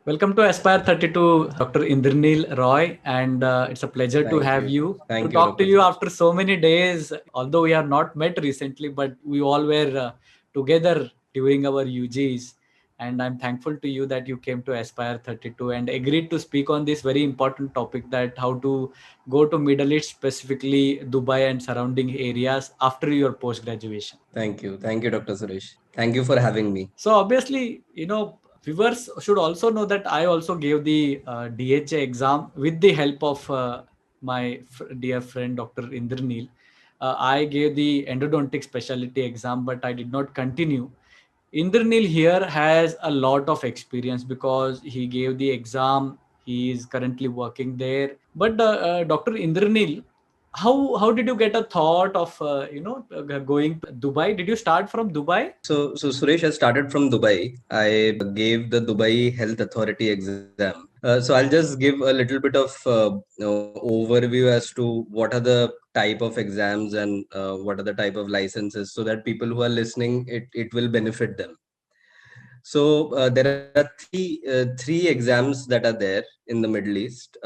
Welcome to Aspire 32, Dr. Indranil Roy, and it's a pleasure to Thank have you. you to Thank you, talk to Dr. you Suresh. after so many days. Although we have not met recently, but we all were together during our UGs, and I'm thankful to you that you came to Aspire 32 and agreed to speak on this very important topic, that how to go to Middle East, specifically Dubai and surrounding areas after your post graduation. Thank you. Thank you, Dr. Suresh. Thank you for having me. So obviously, viewers should also know that I also gave the DHA exam with the help of my dear friend Dr. Indranil. I gave the endodontic specialty exam, but I did not continue. Indranil here has a lot of experience because he gave the exam. He is currently working there. But Dr. Indranil, how did you get a thought of going to Dubai? Did you start from Dubai? So Suresh has started from Dubai. I gave the Dubai Health Authority exam. So I'll just give a little bit of overview as to what are the type of exams and what are the type of licenses, so that people who are listening, it will benefit them. So there are three exams that are there in the Middle East.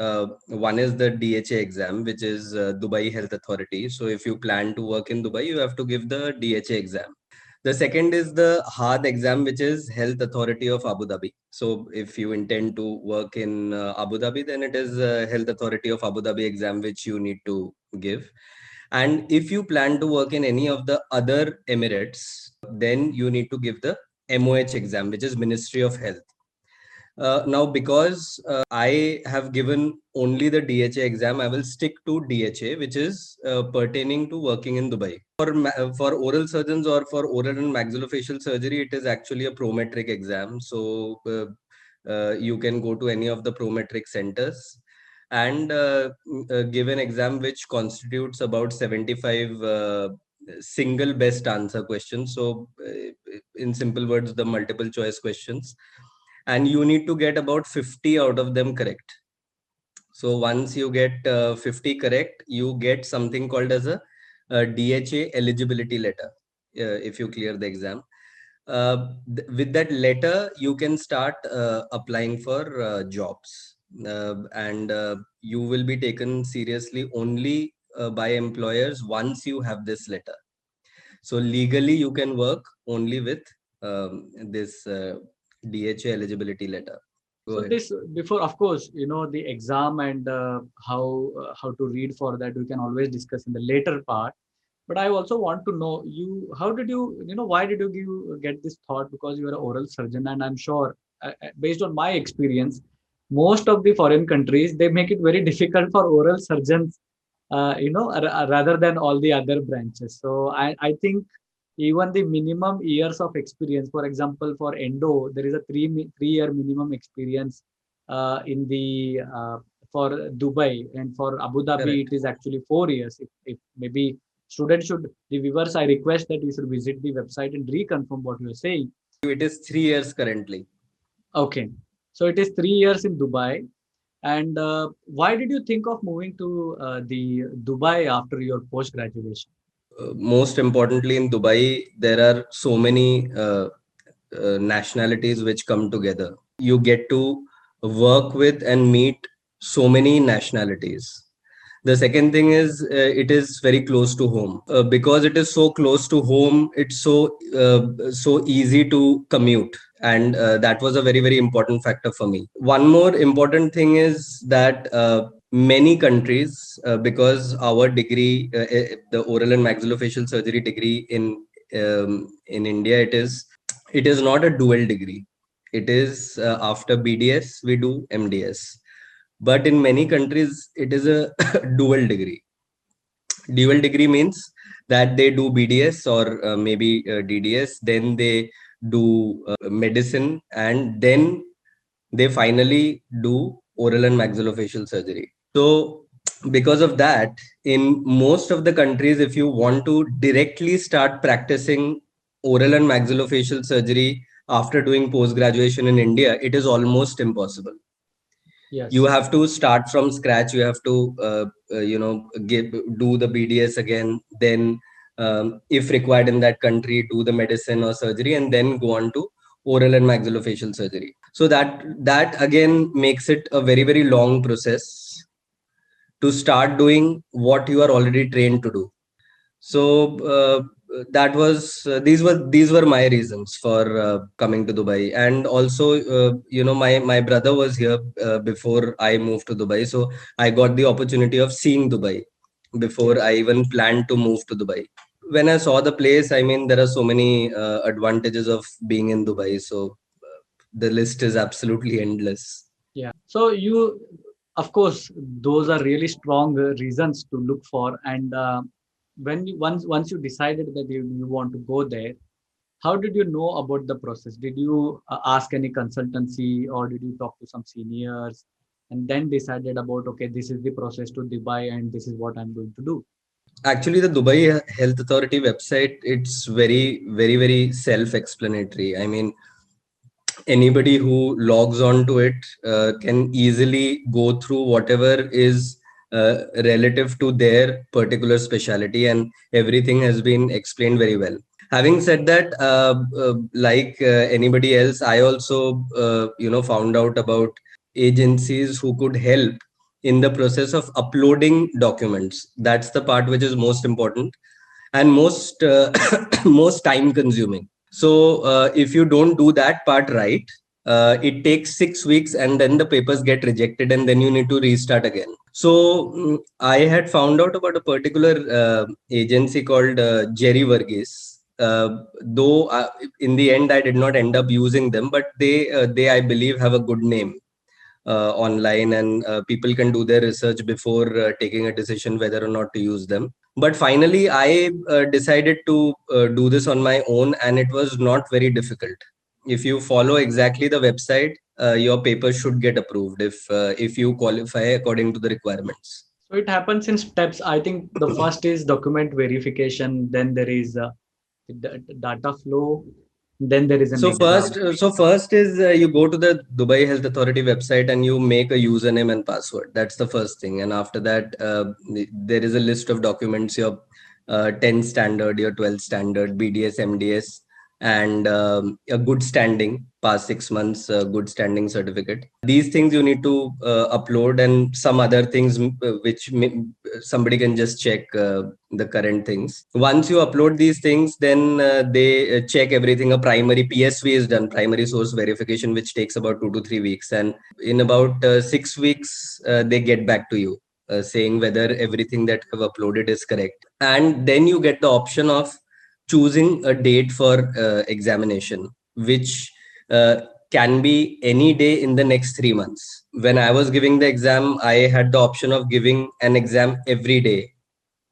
One is the DHA exam, which is Dubai Health Authority. So if you plan to work in Dubai, you have to give the DHA exam. The second is the HAD exam, which is Health Authority of Abu Dhabi. So if you intend to work in Abu Dhabi, then it is Health Authority of Abu Dhabi exam which you need to give. And if you plan to work in any of the other Emirates, then you need to give the MOH exam, which is Ministry of Health. Now, because I have given only the DHA exam, I will stick to DHA, which is pertaining to working in Dubai. For oral surgeons or for oral and maxillofacial surgery, it is actually a prometric exam. So you can go to any of the prometric centers and give an exam which constitutes about 75 single best answer questions. So, in simple words, the multiple choice questions, and you need to get about 50 out of them correct. So once you get 50 correct, you get something called as a DHA eligibility letter if you clear the exam. With that letter, you can start applying for jobs, and you will be taken seriously only by employers once you have this letter. So legally, you can work only with this DHA eligibility letter. Go So ahead. this before, of course, the exam and how to read for that we can always discuss in the later part. But I also want to know you. How did why did get this thought? Because you are an oral surgeon, and I'm sure, based on my experience, most of the foreign countries they make it very difficult for oral surgeons, rather than all the other branches. So I think even the minimum years of experience, for example, for endo, there is a 3 year minimum experience in the for Dubai, and for Abu Dhabi, it Correct. is actually 4 years. If maybe students should, the viewers, I request that you should visit the website and reconfirm what you are saying. It is 3 years currently. Okay, so it is 3 years in Dubai. And why did you think of moving to the Dubai after your post graduation? Most importantly, in Dubai, there are so many nationalities which come together. You get to work with and meet so many nationalities. The second thing is it is very close to home. Because it is so close to home, it's so easy to commute, and that was a very important factor for me. One more important thing is that many countries, because our degree, the oral and maxillofacial surgery degree in India, it is not a dual degree. It is after BDS we do MDS, but in many countries it is a dual degree. Dual degree means that they do BDS or maybe DDS, then they do medicine, and then they finally do oral and maxillofacial surgery. So because of that, in most of the countries, if you want to directly start practicing oral and maxillofacial surgery after doing post graduation in India, it is almost impossible. You Yes. have to start from scratch. You have to do the BDS again, then if required in that country, do the medicine or surgery, and then go on to oral and maxillofacial surgery. So that again makes it a very, very long process to start doing what you are already trained to do. So that was these were my reasons for coming to Dubai. And also my brother was here before I moved to Dubai, so I got the opportunity of seeing Dubai before I even planned to move to Dubai. When I saw the place, I mean, there are so many advantages of being in Dubai, so the list is absolutely endless. Yeah. So you, of course, those are really strong reasons to look for. And when you, once you decided that you want to go there, how did you know about the process? Did you ask any consultancy, or did you talk to some seniors and then decided about, okay, this is the process to Dubai and this is what I'm going to do? Actually, the Dubai Health Authority website, it's very, very, very self-explanatory. I mean, anybody who logs on to it can easily go through whatever is relative to their particular specialty, and everything has been explained very well. Having said that, like anybody else, I also found out about agencies who could help in the process of uploading documents. That's the part which is most important and most most time consuming. So if you don't do that part right, it takes 6 weeks, and then the papers get rejected, and then you need to restart again. So I had found out about a particular agency called Jerry Verghese. Though in the end I did not end up using them, but they I believe have a good name online, and people can do their research before taking a decision whether or not to use them. But finally I decided to do this on my own, and it was not very difficult. If you follow exactly the website, your paper should get approved if you qualify according to the requirements. So it happens in steps. I think the first is document verification, then there is data flow, then there is an exam. So first is you go to the Dubai Health Authority website and you make a username and password. That's the first thing. And after that, there is a list of documents: your 10 standard, your 12 standard, BDS, MDS, and a good standing, past 6 months, good standing certificate. These things you need to upload, and some other things which somebody can just check the current things. Once you upload these things, then they check everything. A primary PSV is done, primary source verification, which takes about 2 to 3 weeks. And in about 6 weeks, they get back to you saying whether everything that you have uploaded is correct. And then you get the option of choosing a date for examination, which can be any day in the next 3 months. When I was giving the exam, I had the option of giving an exam every day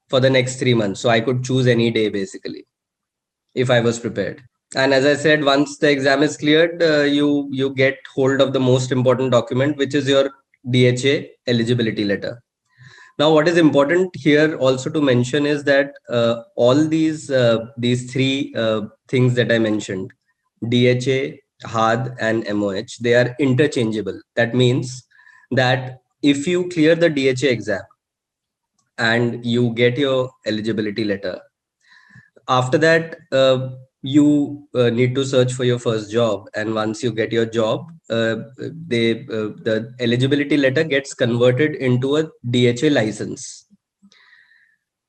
for the next 3 months. So I could choose any day basically if I was prepared. And as I said, once the exam is cleared, you get hold of the most important document, which is your DHA eligibility letter. Now, what is important here also to mention is that all these three things that I mentioned, DHA, HAD, and MOH, they are interchangeable. That means that if you clear the DHA exam and you get your eligibility letter, after that you need to search for your first job, and once you get your job, the eligibility letter gets converted into a DHA license.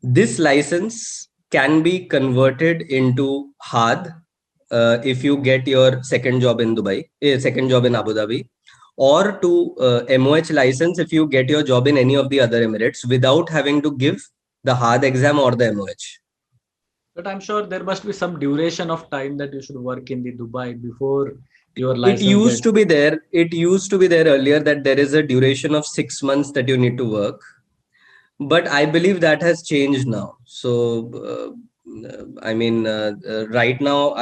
This license can be converted into HAD if you get your second job in Dubai, second job in Abu Dhabi, or to MOH license if you get your job in any of the other Emirates without having to give the HAD exam or the MOH. But I'm sure there must be some duration of time that you should work in the Dubai before your It license used gets. to be there. It used to be there earlier that there is a duration of 6 months that you need to work, but I believe that has changed now. So, I mean, right now,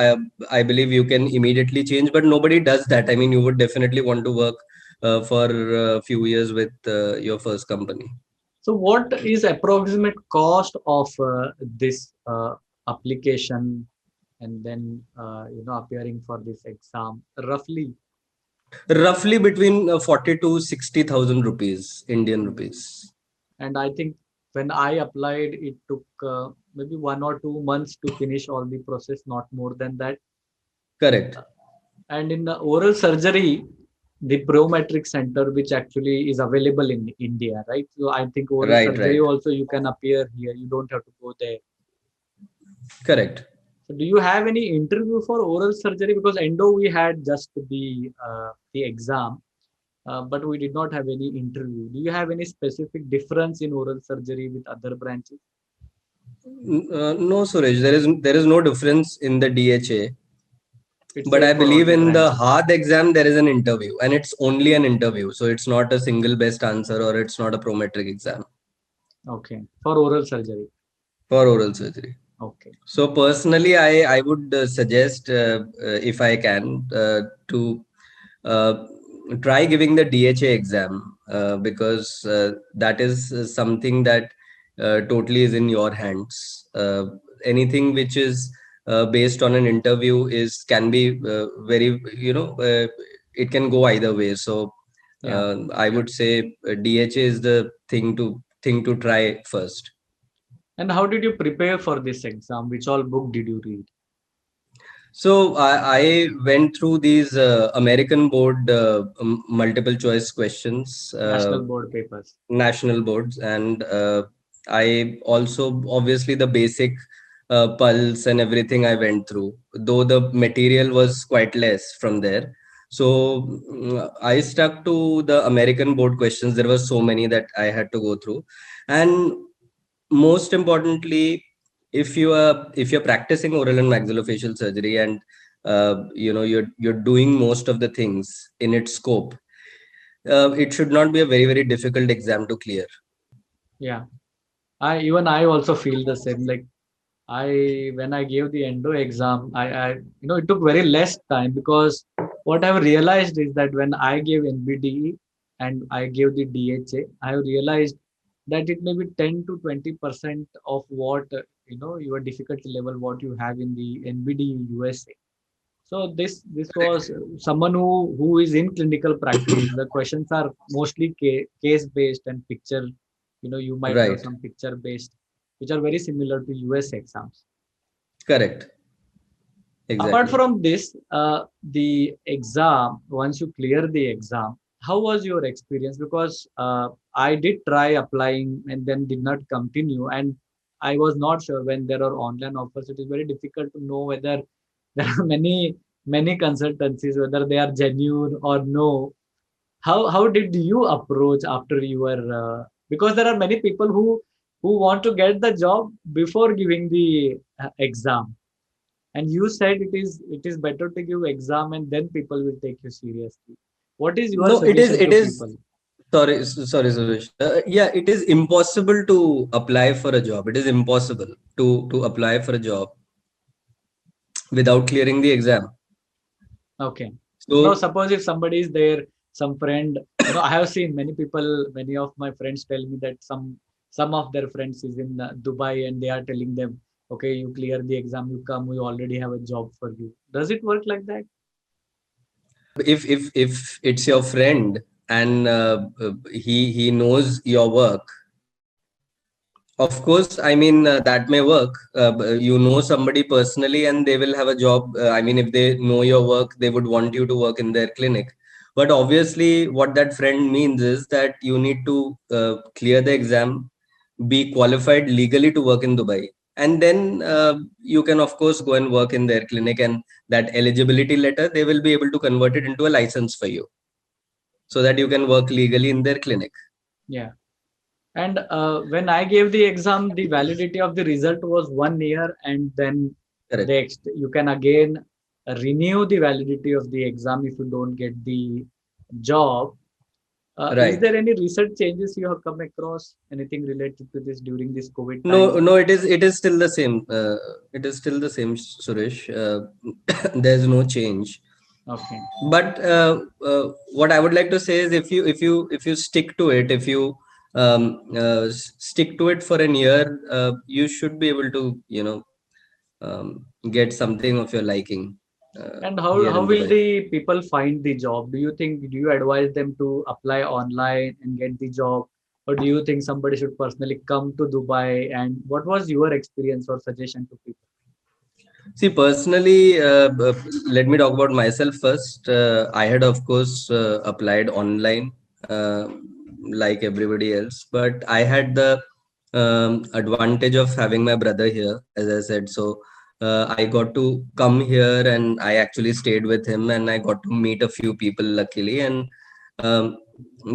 I believe you can immediately change, but nobody does that. I mean, you would definitely want to work for a few years with your first company. So what is approximate cost of this application and then appearing for this exam roughly? Roughly between 40 to 60,000 rupees, Indian Hmm. rupees. And I think when I applied, it took maybe 1 or 2 months to finish all the process, not more than that. Correct. And in the oral surgery, the Prometric Center, which actually is available in India, right? So I think oral Right, surgery right. also you can appear here. You don't have to go there. Correct. So do you have any interview for oral surgery? Because endo we had just the exam, but we did not have any interview. Do you have any specific difference in oral surgery with other branches? No, Suresh, there is no difference in the DHA, It's but I same for all believe the in the branches. hard exam there is an interview, and it's only an interview, so it's not a single best answer or it's not a prometric exam Okay, for oral surgery. for oral surgery. Okay. So personally, I would suggest, if I can, to uh, try giving the DHA exam, because that is something that totally is in your hands. Anything which is based on an interview is can be very, it can go either way. So Yeah. I would say DHA is the thing to try first. And how did you prepare for this exam? Which all book did you read? So I went through these American board multiple choice questions, National board papers. national boards, and I also obviously the basic pulse and everything I went through, though the material was quite less from there. So I stuck to the American board questions. There were so many that I had to go through, and most importantly, if you're practicing oral and maxillofacial surgery, and you're doing most of the things in its scope, it should not be a very very difficult exam to clear. Yeah. I also feel the same. Like when I gave the endo exam, it took very less time because what I've realized is that when I gave NBDE and I gave the DHA, I have realized that it may be 10 to 20% of what your difficulty level what you have in the NBDE USA. So this was someone who is in clinical practice. The questions are mostly case based and picture. You might have Right. some picture based, which are very similar to US exams. Correct. Apart Exactly. from this, the exam, once you clear the exam, how was your experience? Because I did try applying and then did not continue. And I was not sure when there are online offers. It is very difficult to know whether there are many consultancies, whether they are genuine or no. How did you approach after you were because there are many people who want to get the job before giving the exam, and you said it is better to give exam and then people will take you seriously. What is your No, it is. suggestion It to is. people? Sorry, Suresh. Yeah, it is impossible to apply for a job. It is impossible to apply for a job without clearing the exam. Okay. No, So suppose if somebody is there, some friend, I have seen many of my friends tell me that some of their friends is in Dubai and they are telling them, okay, you clear the exam, you come, we already have a job for you. Does it work like that? if it's your friend, and he knows your work, of course, I mean, that may work. You know somebody personally and they will have a job. I mean, if they know your work, they would want you to work in their clinic. But obviously, what that friend means is that you need to clear the exam, be qualified legally to work in Dubai. And then you can, of course, go and work in their clinic. And that eligibility letter, they will be able to convert it into a license for you so that you can work legally in their clinic. Yeah. And when I gave the exam, the validity of the result was 1 year, and then Correct. next you can again renew the validity of the exam if you don't get the job. Is Right. there any recent changes you have come across? Anything related to this during this COVID No, time? no, it is still the same. It is still the same, Suresh. There's no change. Okay. But what I would like to say is, if you stick to it, if you stick to it for an year, you should be able to get something of your liking And here how in will Dubai. the people find the job? Do you advise them to apply online and get the job, or do you think somebody should personally come to Dubai? And what was your experience or suggestion to people? See, personally, let me talk about myself first. I had, of course, applied online uh, like everybody else, but I had the advantage of having my brother here, as I said. So I got to come here and I actually stayed with him and I got to meet a few people, luckily. And um,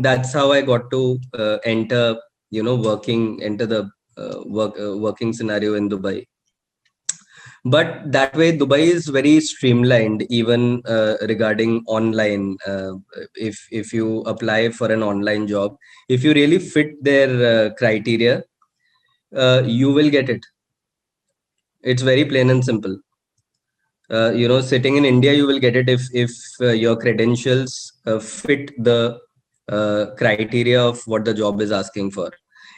that's how I got to enter, enter the working scenario in Dubai. But that way Dubai is very streamlined, even regarding online. If you apply for an online job, if you really fit their criteria, you will get it. It's very plain and simple. Sitting in India, you will get it if your credentials fit the criteria of what the job is asking for.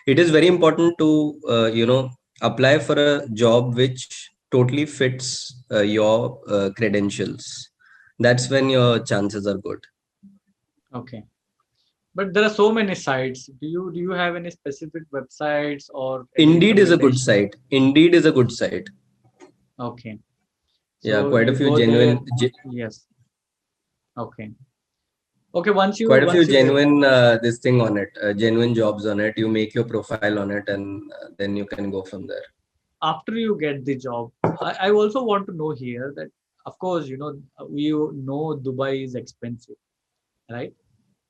It is very important to apply for a job which totally fits your credentials. That's when your chances are good. Okay. But there are so many sites. Do you have any specific websites or any Indeed is a good recommendation? site. Indeed is a good site. Okay. Yeah, So quite a you few go there. genuine Yes. Okay. Okay. Once you quite a few once you get genuine this thing on it, genuine jobs on it. You make your profile on it, and then you can go from there. after you get the job, I also want to know here that of course we know Dubai is expensive, right?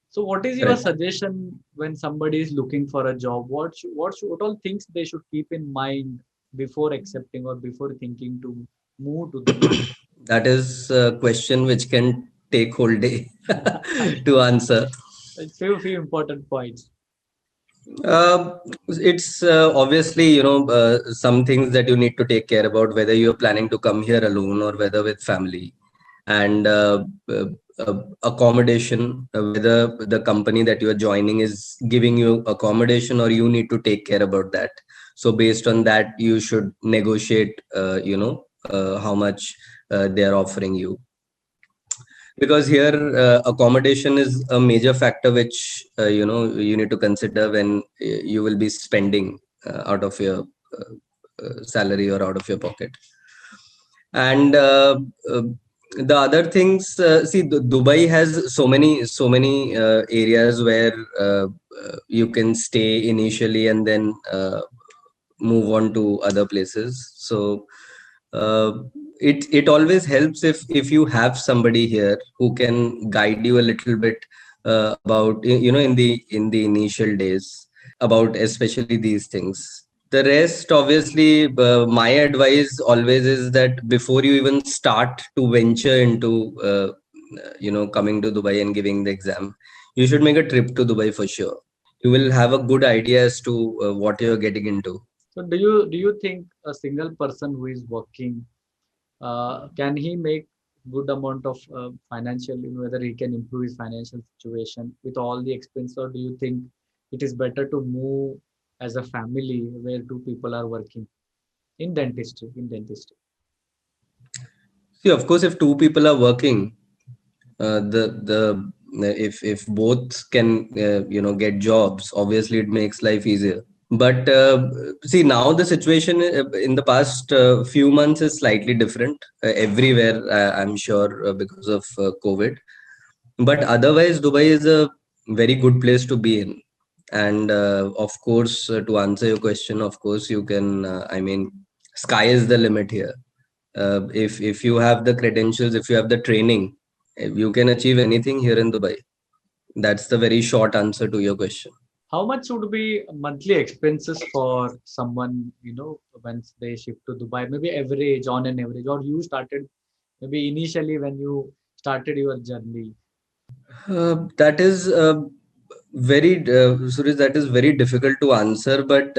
So what is your Correct. suggestion when somebody is looking for a job? What all things they should keep in mind before accepting or before thinking to move to Dubai? That is a question which can take whole day to answer. It's few important points. It's obviously, some things that you need to take care about, whether you're planning to come here alone or whether with family. And accommodation, whether the company that you are joining is giving you accommodation or you need to take care about that. So based on that, you should negotiate, how much they are offering you. Because here accommodation is a major factor which you need to consider when you will be spending out of your salary or out of your pocket. And uh, the other things, see, Dubai has so many areas where you can stay initially and then move on to other places. So uh, it always helps if you have somebody here who can guide you a little bit about, in the initial days, about especially these things. The rest, obviously, my advice always is that before you even start to venture into coming to Dubai and giving the exam, you should make a trip to Dubai for sure. You will have a good idea as to what you're getting into. So do you think a single person who is working can he make good amount of financial, whether he can improve his financial situation with all the expense, or do you think it is better to move as a family where two people are working in dentistry? See, of course, if two people are working, the if both can get jobs, obviously it makes life easier. But see, now the situation in the past few months is slightly different everywhere, I'm sure, because of COVID. But otherwise, Dubai is a very good place to be in. And of course, to answer your question, of course, you can, I mean, sky is the limit here. If you have the credentials, if you have the training, you can achieve anything here in Dubai. That's the very short answer to your question. How much would be monthly expenses for someone, once they shift to Dubai? Maybe average, on an average, or you started maybe initially when you started your journey. That is very, Suresh, that is very difficult to answer. But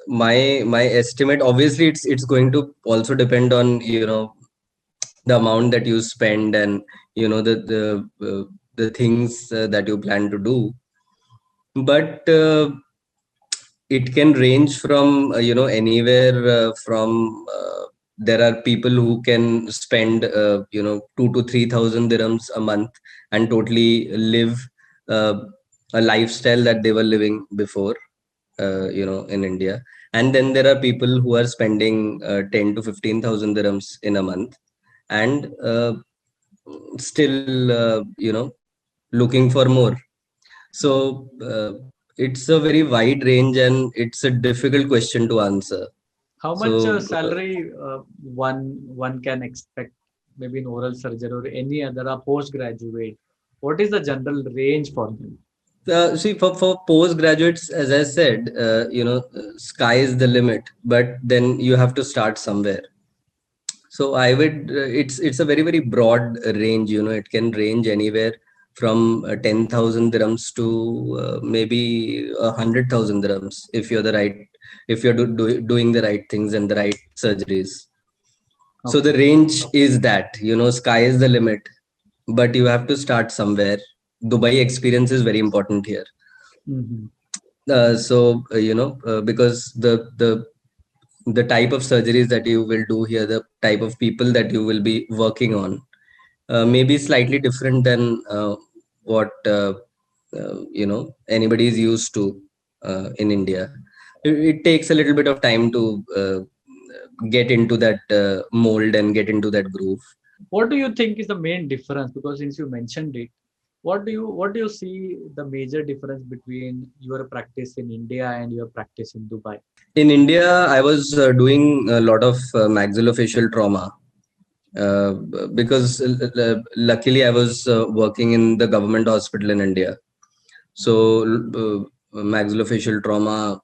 my estimate, obviously, it's going to also depend on the amount that you spend, and the things that you plan to do. But it can range from anywhere from there are people who can spend 2 to 3 thousand dirhams a month and totally live uh, a lifestyle that they were living before in India. And then there are people who are spending 10 to 15,000 dirhams in a month, and still looking for more. So it's a very wide range, and it's a difficult question to answer. How So much salary one can expect, maybe in oral surgery or any other postgraduate? What is the general range for them? see, for postgraduates, as I said, sky is the limit, but then you have to start somewhere. So I would, it's a very, very broad range. It can range anywhere from 10,000 dirhams to maybe 100,000 dirhams, if you're doing the right things and the right surgeries. So the Okay. range is that, sky is the limit, but you have to start somewhere. Dubai experience is very important here. Hmm. Because the type of surgeries that you will do here, the type of people that you will be working on, may be slightly different than what anybody is used to in India. It takes a little bit of time to get into that mold and get into that groove. What do you think is the main difference? Because since you mentioned it, what do you see the major difference between your practice in India and your practice in Dubai? In India, I was doing a lot of maxillofacial trauma, because luckily I was working in the government hospital in India. So maxillofacial trauma,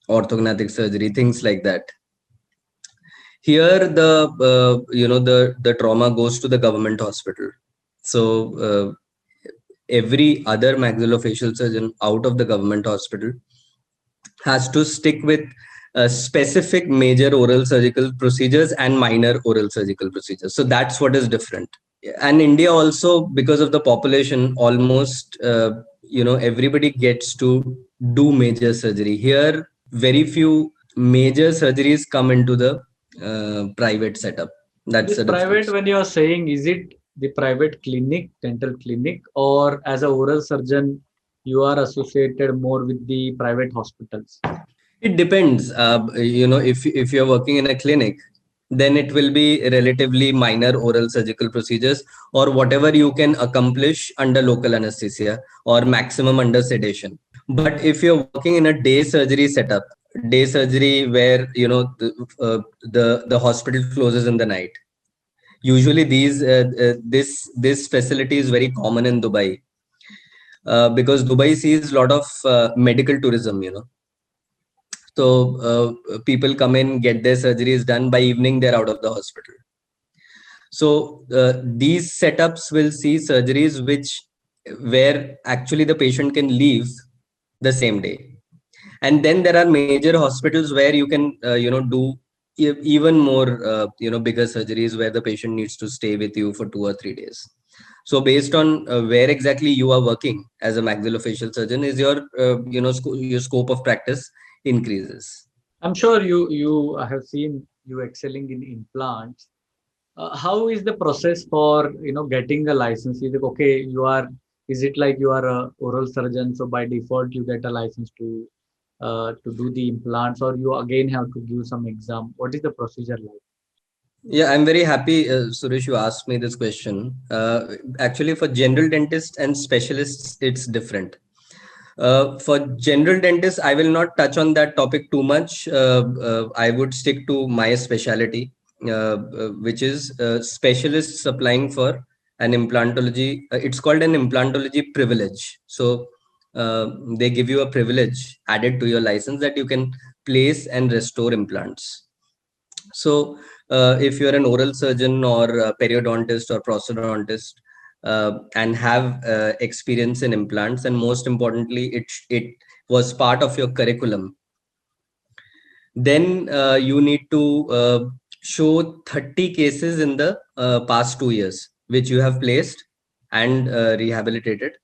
orthognathic surgery, things like that. Here, the trauma goes to the government hospital. So every other maxillofacial surgeon out of the government hospital has to stick with specific major oral surgical procedures and minor oral surgical procedures. So that's what is different. And India also, because of the population, almost everybody gets to do major surgery. Here, very few major surgeries come into the private setup. That's This the private, difference. when you are saying, is it the private clinic, dental clinic, or as a oral surgeon, you are associated more with the private hospitals? It depends. If you're working in a clinic, then it will be relatively minor oral surgical procedures, or whatever you can accomplish under local anesthesia or maximum under sedation. But if you're working in a day surgery setup, day surgery where the hospital closes in the night, usually this facility is very common in Dubai, because Dubai sees a lot of medical tourism. So people come in, get their surgeries done. By evening, they're out of the hospital. So these setups will see surgeries where actually the patient can leave the same day. And then there are major hospitals where you can do even more bigger surgeries, where the patient needs to stay with you for 2 or 3 days. So based on where exactly you are working as a maxillofacial surgeon, is your your scope of practice increases. I'm sure you I have seen you excelling in implants. How is the process for getting a license? Is it okay? Is it like you are a oral surgeon, so by default you get a license to do the implants, or you again have to give some exam? What is the procedure like? Yeah, I'm very happy, Suresh, you asked me this question. Actually, for general dentists and specialists, it's different. For general dentists, I will not touch on that topic too much. I would stick to my specialty, which is specialists applying for an implantology. It's called an implantology privilege. So they give you a privilege added to your license that you can place and restore implants. So if you're an oral surgeon or a periodontist or prosthodontist, and have experience in implants, and most importantly, it was part of your curriculum, then you need to show 30 cases in the past 2 years, which you have placed and rehabilitated.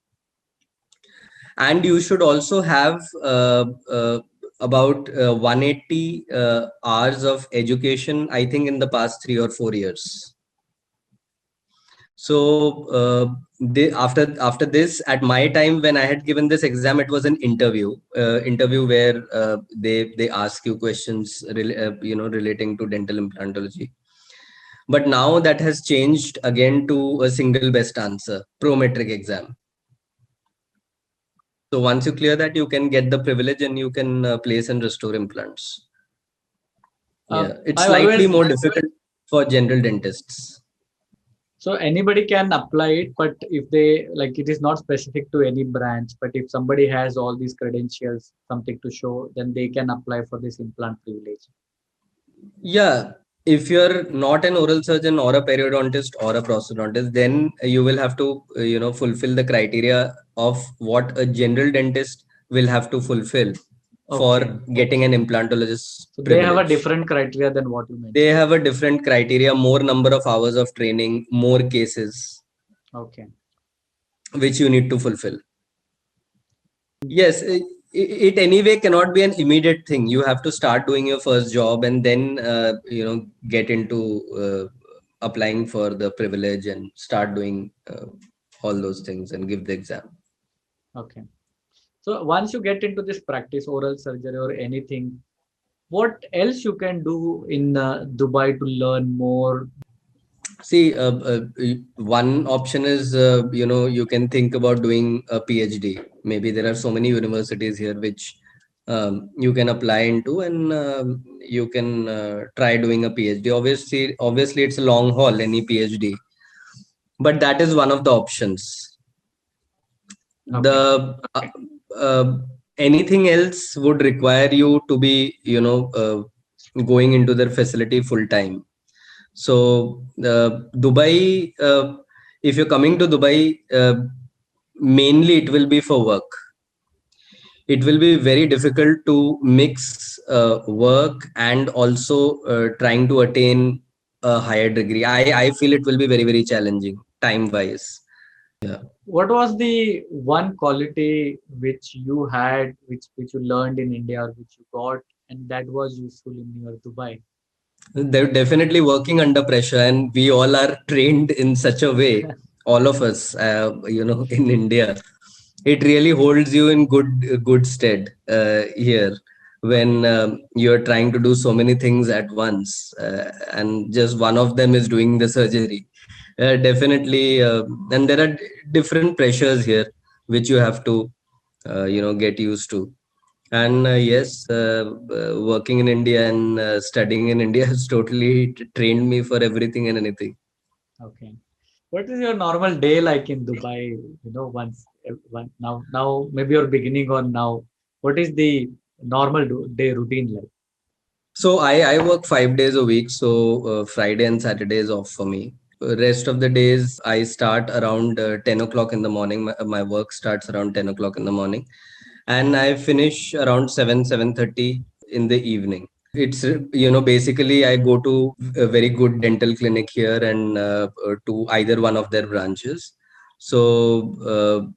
And you should also have about 180 hours of education, I think, in the past 3 or 4 years. So after this, at my time when I had given this exam, it was an interview where they ask you questions relating to dental implantology. But now that has changed again to a single best answer prometric exam. So once you clear that, you can get the privilege and you can place and restore implants. Yeah, it's I slightly always more difficult for general dentists. So anybody can apply it, but if they like, it is not specific to any branch. But if somebody has all these credentials, something to show, then they can apply for this implant privilege. Yeah, if you're not an oral surgeon or a periodontist or a prosthodontist, then you will have to, fulfill the criteria of what a general dentist will have to fulfill for Okay. getting an implantologist So they have a privilege. different criteria than what you They mentioned. have a different criteria, more number of hours of training, more cases, Okay. which you need to fulfill. Yes, it anyway cannot be an immediate thing. You have to start doing your first job and then get into applying for the privilege and start doing all those things and give the exam. Okay. So once you get into this practice, oral surgery or anything, what else you can do in Dubai to learn more? See, one option is you can think about doing a PhD. Maybe there are so many universities here which you can apply into, and you can try doing a PhD. Obviously, it's a long haul, any PhD, but that is one of the options. Okay. The anything else would require you to be, going into their facility full time. So Dubai, if you're coming to Dubai, mainly it will be for work. It will be very difficult to mix work and also trying to attain a higher degree. I feel it will be very, very challenging time wise. Yeah. What was the one quality which you had, which you learned in India, or which you got, and that was useful in your Dubai? They're definitely working under pressure, and we all are trained in such a way, all of us, in India. It really holds you in good stead here when you're trying to do so many things at once, and just one of them is doing the surgery. Definitely, and there are different pressures here which you have to, get used to. And yes, working in India and studying in India has totally trained me for everything and anything. Okay. What is your normal day like in Dubai? Now maybe you're beginning or now. What is the normal day routine like? So I work 5 days a week. So Friday and Saturday is off for me. Rest of the days I start around 10 o'clock in the morning. My work starts around 10 o'clock in the morning, and I finish around 7:30 in the evening. It's basically I go to a very good dental clinic here and to either one of their branches. So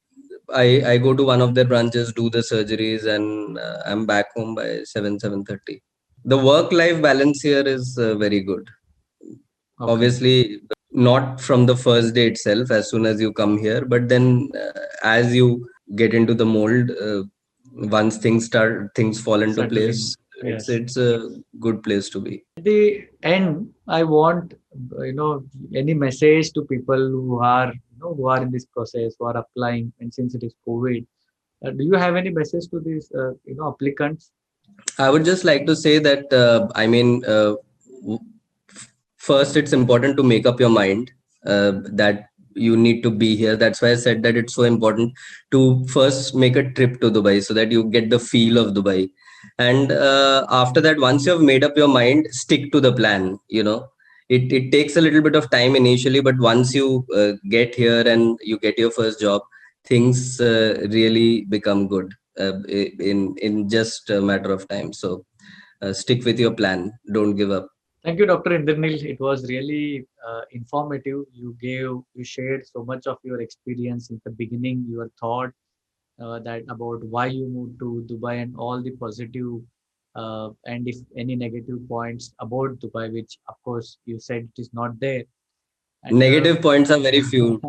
I go to one of their branches, do the surgeries, and I'm back home by 7:30. The work life balance here is very good. Okay. Obviously, not from the first day itself as soon as you come here, but then as you get into the mold, once things fall into Settle in. place. it's Yes. it's a good place to be. At the end, I want any message to people who are who are in this process, who are applying, and since it is COVID, do you have any message to these applicants? I would just like to say that first it's important to make up your mind that you need to be here. That's why I said that it's so important to first make a trip to Dubai so that you get the feel of Dubai. And after that, once you have made up your mind, stick to the plan. It takes a little bit of time initially, but once you get here and you get your first job, things really become good in just a matter of time. So stick with your plan. Don't give up. Thank you, Dr. Indranil. It was really informative. You shared so much of your experience in the beginning, your thought that about why you moved to Dubai and all the positive and if any negative points about Dubai, which of course you said it is not there. And Negative points are very few.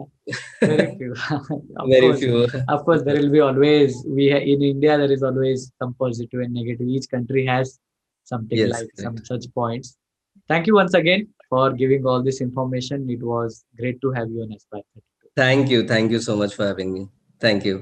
very few. Of Very course, few. of course, there will be always in India there is always some positive and negative. Each country has something Yes, like some correct. such points. Thank you once again for giving all this information. It was great to have you on Aspire 32. Thank you. Thank you so much for having me. Thank you.